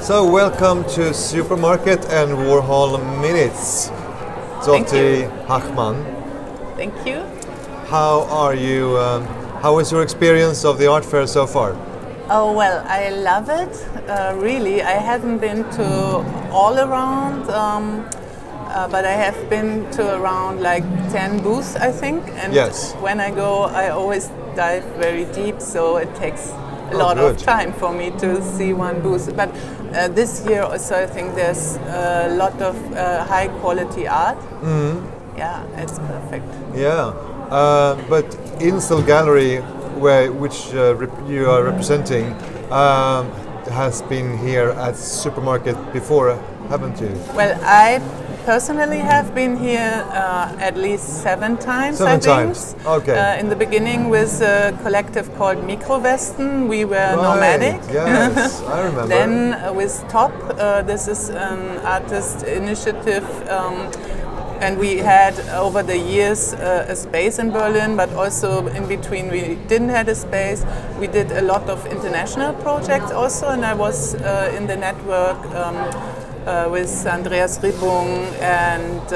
So welcome to Supermarket and Warhol Minutes, Dotty Hachmann. Thank you. How are you? How was your experience of the art fair so far? Oh well, I love it. Really, I haven't been to all around, but I have been to around like 10 booths, I think. And Yes. when I go, I always dive very deep, so it takes a lot good. of time for me to see one booth. But this year also, I think there's a lot of high quality art. Mm-hmm. Yeah, it's perfect. Yeah, but Insel Gallery, which you are representing, has been here at Supermarket before, haven't you? Well, I personally have been here at least 7 times. Seven I think. times. Okay. In the beginning with a collective called Mikrowesten, we were Right. nomadic. Yes, I remember. Then with Top, this is an artist initiative. And we had over the years a space in Berlin, but also in between we didn't have a space. We did a lot of international projects also, and I was in the network with Andreas Ribbung and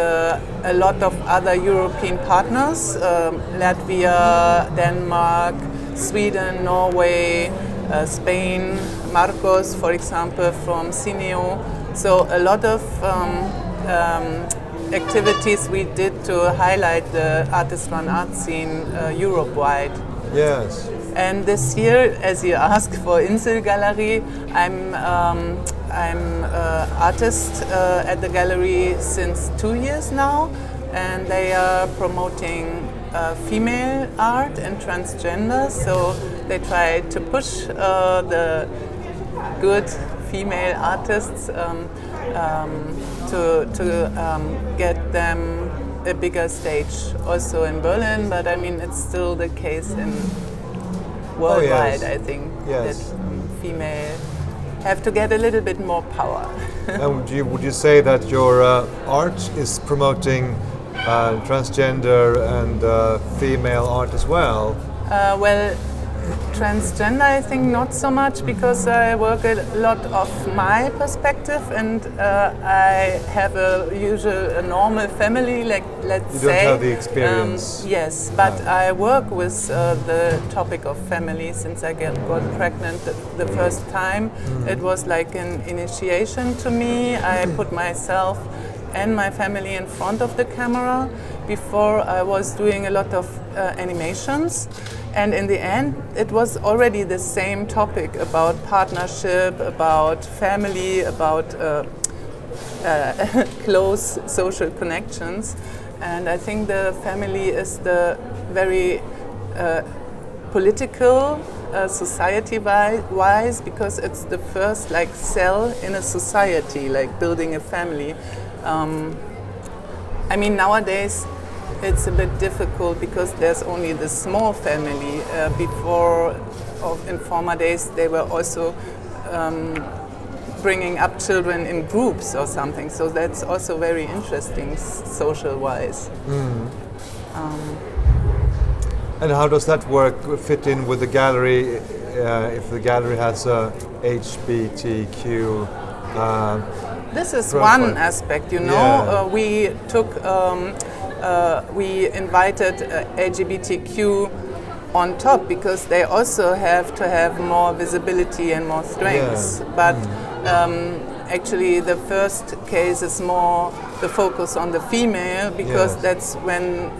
a lot of other European partners, Latvia, Denmark, Sweden, Norway, Spain, Marcos, for example, from Cineo. So a lot of activities we did to highlight the artist-run art scene Europe-wide. Yes. And this year, as you asked for Insel Gallery, I'm artist at the gallery since 2 years now, and they are promoting female art and transgender. So they try to push the good female artists to get them a bigger stage also in Berlin, but I mean it's still the case in worldwide. yes. I think Yes. that female have to get a little bit more power. And would you say that your art is promoting transgender and female art as well? Well, transgender I think not so much, because I work a lot of my perspective, and I have a normal family, like let's You say. don't have the experience. Yes, but I work with the topic of family since I got pregnant the first time. It was like an initiation to me. I put myself and my family in front of the camera. Before I was doing a lot of animations, and in the end it was already the same topic about partnership, about family, about close social connections. And I think the family is the very political, society-wise, because it's the first like cell in a society, like building a family. I mean, nowadays it's a bit difficult because there's only the small family. In former days, they were also bringing up children in groups or something. So that's also very interesting, social-wise. And how does that fit in with the gallery? If the gallery has a HBTQ. This is profile. one aspect, you know. Yeah. We invited LGBTQ on top because they also have to have more visibility and more strengths. Yeah. But actually, the first case is more the focus on the female, because Yes. that's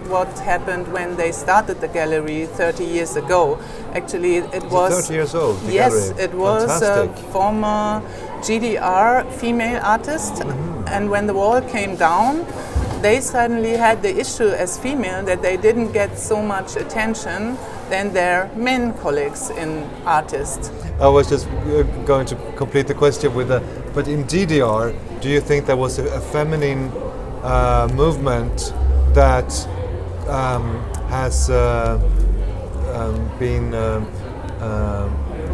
what happened when they started the gallery 30 years ago. Actually, it was 30 years old. The yes, gallery. it was a Fantastic. former GDR female artist, and when the wall came down, they suddenly had the issue as female that they didn't get so much attention than their men colleagues in artists. I was just going to complete the question with but in DDR, do you think there was a feminine movement that has been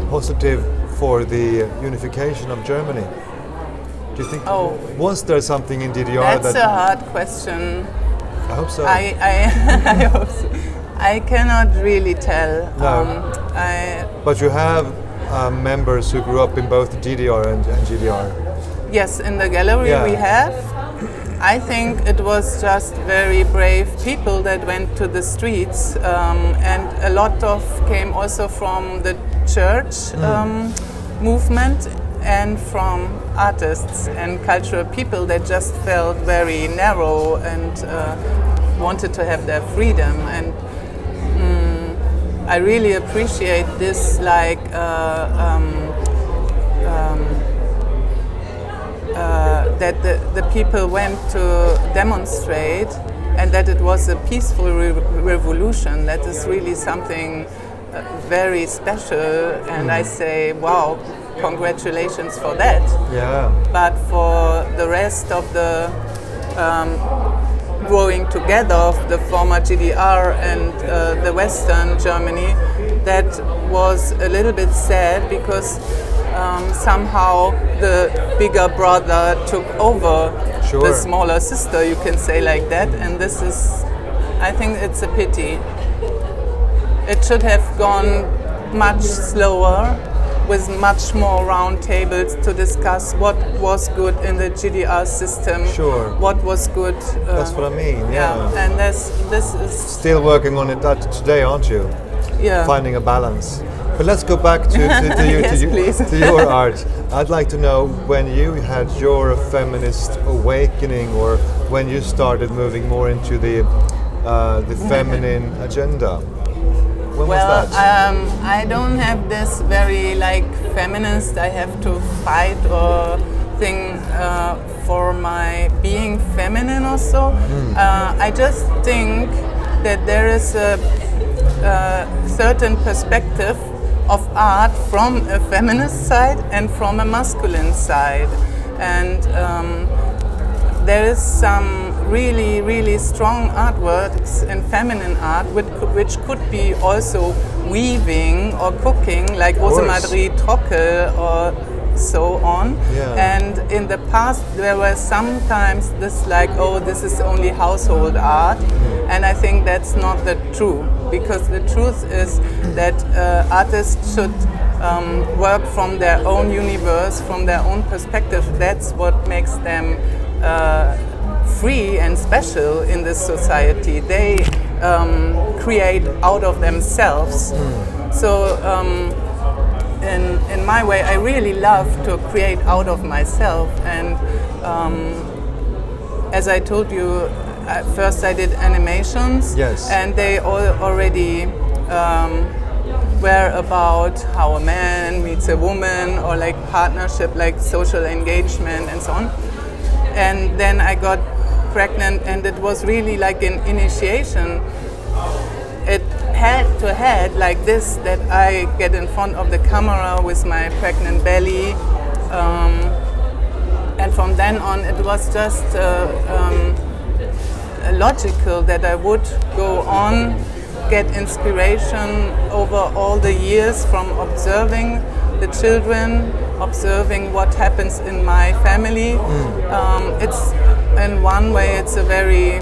positive for the unification of Germany? Do you think was there something in DDR That's a hard question. I hope so. I hope so. I cannot really tell. No. But you have members who grew up in both DDR and GDR? Yes, in the gallery Yeah. we have. I think it was just very brave people that went to the streets, and a lot of came also from the church movement and from artists and cultural people that just felt very narrow and wanted to have their freedom. And I really appreciate this, like that the people went to demonstrate, and that it was a peaceful revolution. That is really something very special, and I say, wow, congratulations for that. Yeah. But for the rest of the growing together of the former GDR and the Western Germany, that was a little bit sad, because somehow the bigger brother took over Sure. the smaller sister, you can say like that, and this is, I think it's a pity. It should have gone much slower, with much more round tables to discuss what was good in the GDR system, Sure. what was good. That's what I mean. Yeah. And this is Still working on it that today, aren't you? yeah. Finding a balance. But let's go back to you, Yes, please. to your art. I'd like to know when you had your feminist awakening, or when you started moving more into the feminine agenda. When Well, was that? I don't have this very like feminist. I have to fight or thing for my being feminine or so. I just think that there is a certain perspective of art from a feminist side and from a masculine side, and there is some really, really strong artworks in feminine art, which could be also weaving or cooking, like Rosemarie Trockel or so on. Yeah. And in the past, there were sometimes this like, oh, this is only household art, and I think that's not the truth, because the truth is that artists should work from their own universe, from their own perspective. That's what makes them free and special in this society. They create out of themselves. So in my way, I really love to create out of myself. And as I told you, at first I did animations, Yes. and they already were about how a man meets a woman, or like partnership, like social engagement and so on. And then I got pregnant, and it was really like an initiation. It had to head like this, that I get in front of the camera with my pregnant belly, and from then on it was just logical that I would go on, get inspiration over all the years from observing the children, observing what happens in my family. It's in one way it's a very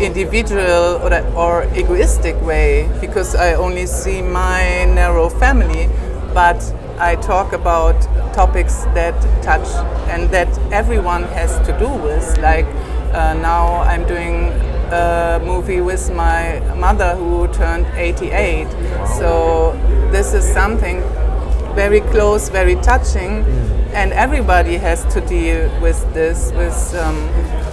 individual or egoistic way, because I only see my narrow family, but I talk about topics that touch and that everyone has to do with. Like now I'm doing a movie with my mother who turned 88. So this is something very close, very touching, and everybody has to deal with this, with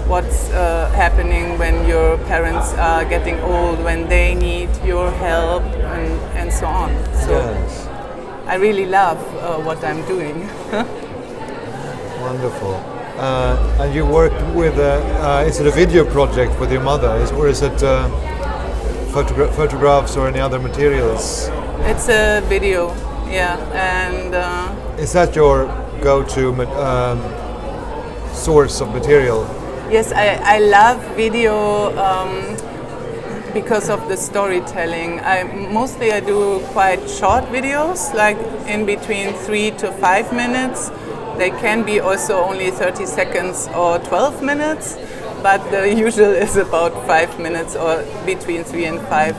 what's happening when your parents are getting old, when they need your help, and so on. So Yes. I really love what I'm doing. Wonderful. And you worked with, is it a video project with your mother, or is it photographs or any other materials? It's a video, yeah, and Is that your go-to source of material? yes, I love video because of the storytelling. I do quite short videos, like in between 3 to 5 minutes. They can be also only 30 seconds or 12 minutes, but the usual is about 5 minutes or between 3 and 5.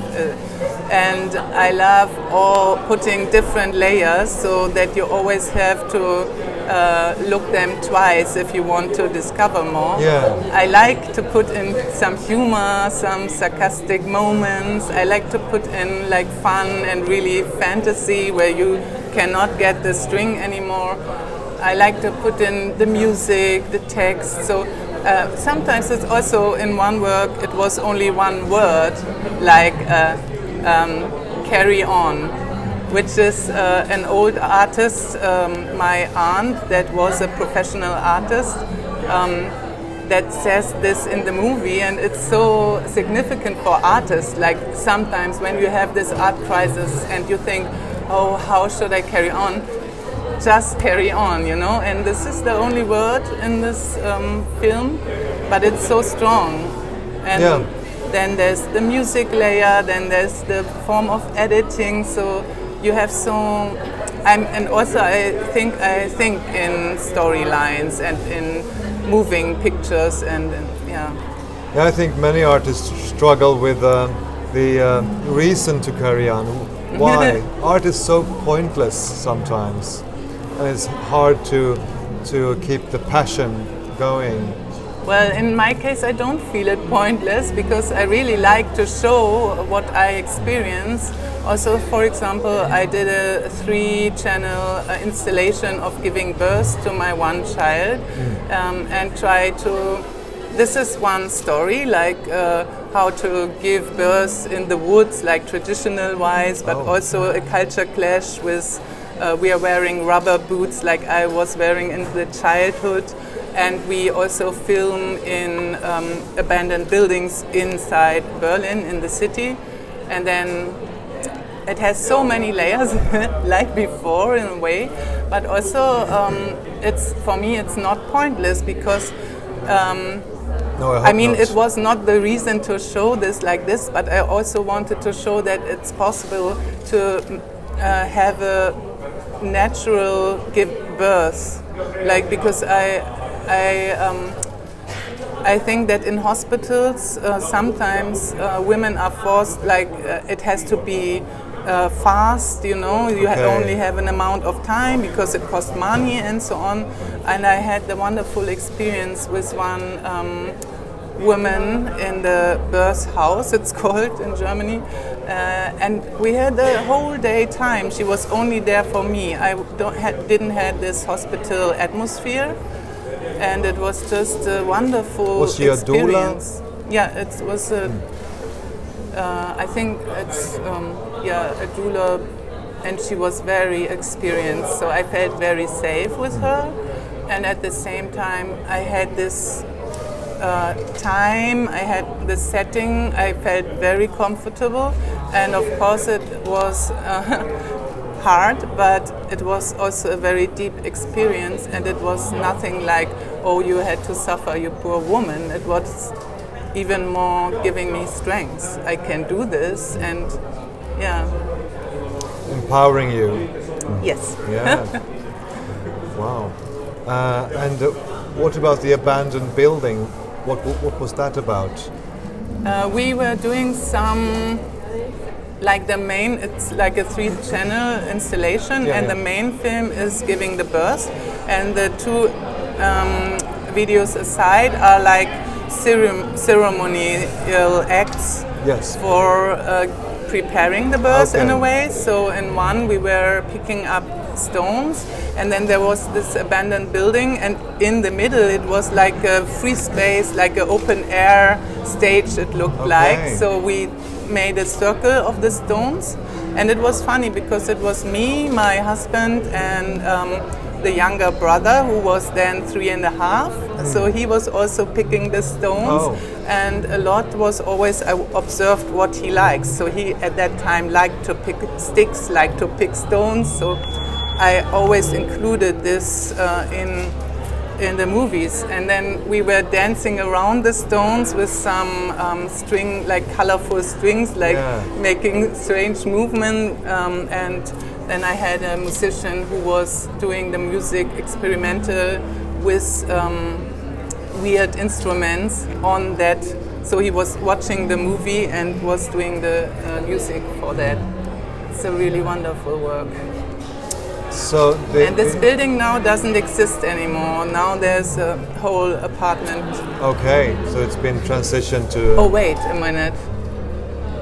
And I love all putting different layers so that you always have to look them twice if you want to discover more. Yeah. I like to put in some humor, some sarcastic moments. I like to put in like fun and really fantasy where you cannot get the string anymore. I like to put in the music, the text. So sometimes it's also in one work, it was only one word, like carry on, which is an old artist, my aunt that was a professional artist, that says this in the movie, and it's so significant for artists. Like sometimes when you have this art crisis and you think, oh, how should I carry on? Just carry on, you know, and this is the only word in this film, but it's so strong. And then there's the music layer, then there's the form of editing, so you have so, and also I think in storylines and in moving pictures and yeah. Yeah, I think many artists struggle with the reason to carry on. Why? Art is so pointless sometimes, and it's hard to keep the passion going. Well, in my case, I don't feel it pointless because I really like to show what I experience. Also, for example, I did a 3-channel installation of giving birth to my one child and try to. This is one story, like how to give birth in the woods, like traditional wise, but also a culture clash with. We are wearing rubber boots, like I was wearing in the childhood. And we also film in abandoned buildings inside Berlin, in the city. And then it has so many layers, like before in a way. But also, it's for me, it's not pointless because I mean, it was not the reason to show this like this, but I also wanted to show that it's possible to have a natural give birth, like because I think that in hospitals sometimes women are forced, like it has to be fast, you know, you only have an amount of time because it costs money and so on. And I had the wonderful experience with one woman in the birth house, it's called in Germany, and we had the whole day time. She was only there for me. I didn't have this hospital atmosphere. And it was just a wonderful experience. Was she a doula? Yeah, it was I think it's a doula, and she was very experienced, so I felt very safe with her. And at the same time, I had this time, I had the setting, I felt very comfortable, and of course it was hard, but it was also a very deep experience, and it was nothing like, oh, you had to suffer, you poor woman. It was even more giving me strength. I can do this, and yeah. Empowering you. Yes. Yeah. Wow. And what about the abandoned building? What was that about? We were doing some. Like the main, it's like a 3-channel installation, and the main film is giving the birth, and the 2 videos aside are like ceremonial acts for preparing the birth in a way. So in one we were picking up stones, and then there was this abandoned building, and in the middle it was like a free space, like an open air stage it looked like. So we made a circle of the stones, and it was funny because it was me, my husband, and the younger brother who was then 3.5. So he was also picking the stones, and a lot was always, I observed what he likes. So he at that time liked to pick sticks, liked to pick stones. So I always included this in the movies, and then we were dancing around the stones with some string, like colorful strings, like making strange movement, and then I had a musician who was doing the music experimental with weird instruments on that. So he was watching the movie and was doing the music for that. It's a really wonderful work. So And this building now doesn't exist anymore. Now there's a whole apartment. Okay, so it's been transitioned to. Oh, wait a minute.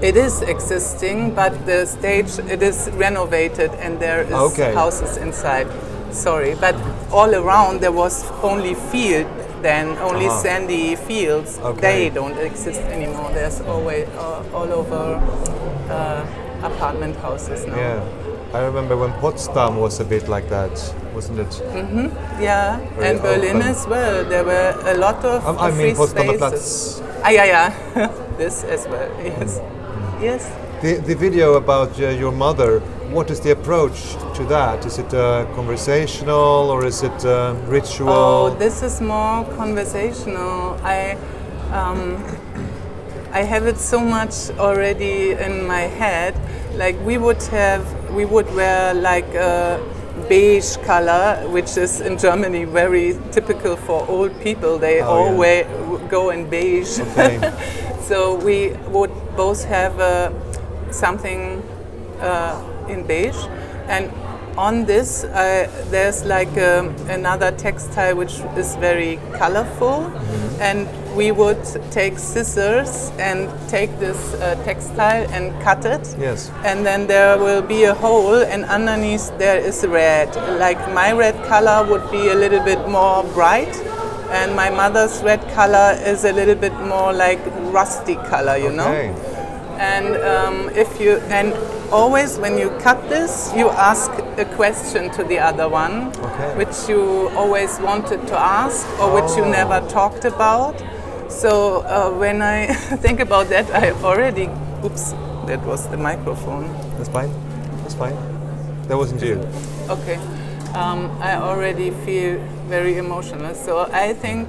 It is existing, but the stage, it is renovated and there is houses inside. Sorry, but all around there was only field then, only sandy fields. Okay. They don't exist anymore. There's always all over apartment houses now. Yeah, I remember when Potsdam was a bit like that, wasn't it? Yeah, Very and Berlin open. as well. There were a lot of I free mean Potsdamer spaces. Platz. Yeah. This as well, yes. Yes. The video about your mother, what is the approach to that? Is it conversational or is it ritual? Oh, this is more conversational. I have it so much already in my head. Like we would wear like a beige color, which is in Germany very typical for old people. They always go in beige. Okay. So we would both have something in beige, and on this there's like another textile which is very colorful, and we would take scissors and take this textile and cut it. Yes. And then there will be a hole, and underneath there is red. Like my red color would be a little bit more bright, and my mother's red color is a little bit more like rusty color, you know. And and always when you cut this, you ask a question to the other one, which you always wanted to ask or which you never talked about. So when I think about that, I already, oops, that was the microphone. That's fine. That's fine. That wasn't you. Okay. I already feel very emotional. So I think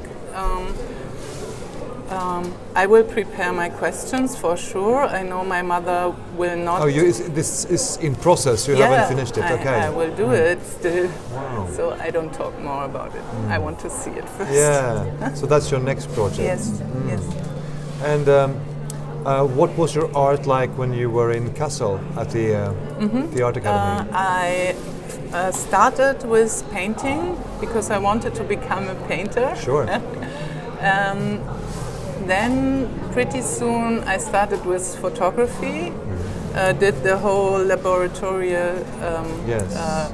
I will prepare my questions for sure. I know my mother will not. Oh, this is in process. You haven't finished it. Okay. I will do it still. Wow. So I don't talk more about it. I want to see it first. Yeah. So that's your next project. Yes. Yes. And what was your art like when you were in Kassel at the Art Academy? I started with painting because I wanted to become a painter. Sure. Then pretty soon I started with photography, did the whole laboratorial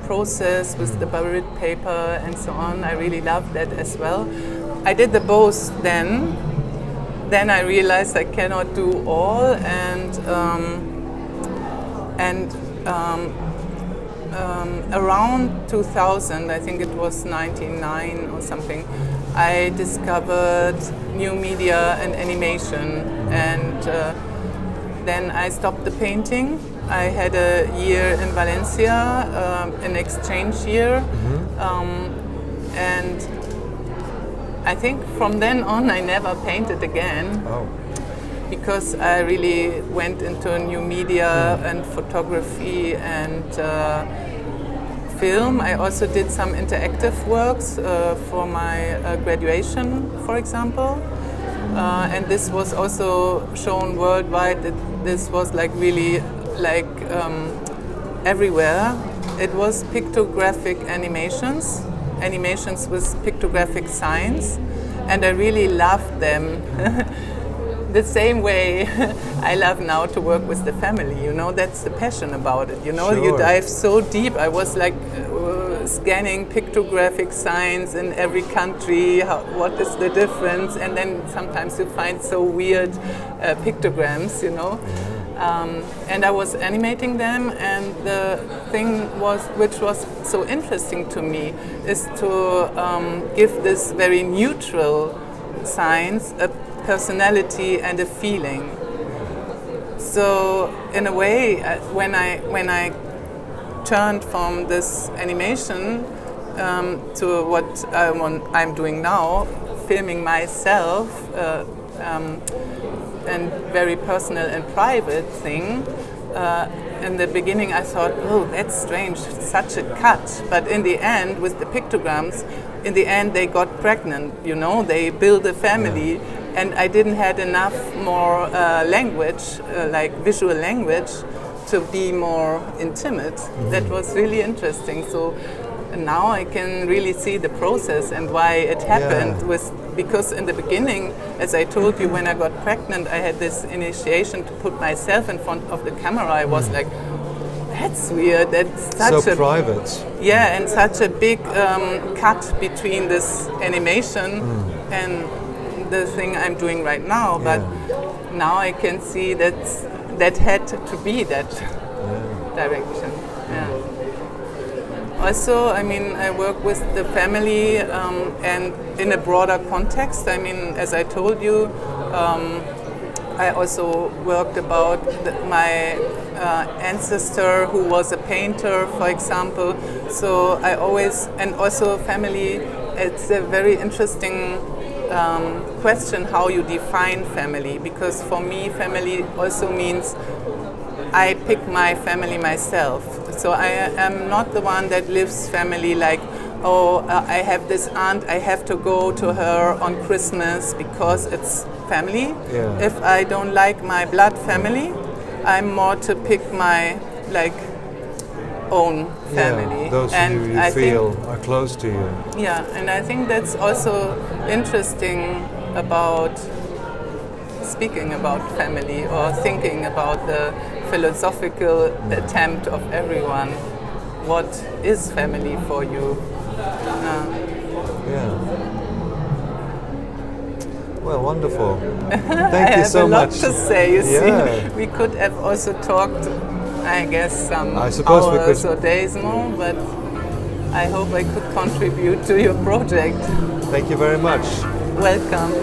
process with the Barit paper and so on. I really loved that as well. I did the both then. Then I realized I cannot do all, and around 2000, I think it was 99 or something, I discovered new media and animation, and then I stopped the painting. I had a year in Valencia, an exchange year, and I think from then on I never painted again. Oh. Because I really went into new media and photography and film. I also did some interactive works for my graduation, for example. And this was also shown worldwide. This was like really like everywhere. It was pictographic animations with pictographic signs, and I really loved them. The same way I love now to work with the family, you know, that's the passion about it, you know. Sure. You dive so deep. I was like scanning pictographic signs in every country, what is the difference, and then sometimes you find so weird pictograms, you know. And I was animating them, and the thing which was so interesting to me is to give this very neutral signs a personality and a feeling. So in a way, when I turned from this animation to what I'm doing now, filming myself, and very personal and private thing. In the beginning I thought, oh, that's strange, such a cut. But in the end, with the pictograms, in the end they got pregnant, you know, they built a family, and I didn't had enough more language, like visual language, to be more intimate. That was really interesting. So now I can really see the process and why it happened. Because in the beginning, as I told you, when I got pregnant, I had this initiation to put myself in front of the camera. I was like, that's weird. That's such so private. Yeah, and such a big cut between this animation and the thing I'm doing right now. But now I can see that had to be that direction. Yeah. Also, I mean, I work with the family and in a broader context. I mean, as I told you, I also worked about my ancestor who was a painter, for example. So I always, and also family, it's a very interesting question how you define family, because for me family also means I pick my family myself. So I am not the one that lives family like, I have this aunt, I have to go to her on Christmas because it's family. Yeah. If I don't like my blood family, I'm more to pick my own family. Yeah, those and who you I feel think, are close to you. Yeah, and I think that's also interesting about speaking about family or thinking about the philosophical attempt of everyone. What is family for you? Yeah. Well, wonderful. Thank I you have so a lot much. to say, you Yeah. see. We could have also talked, I guess, some I suppose we hours could. or days more, but I hope I could contribute to your project. Thank you very much. Welcome.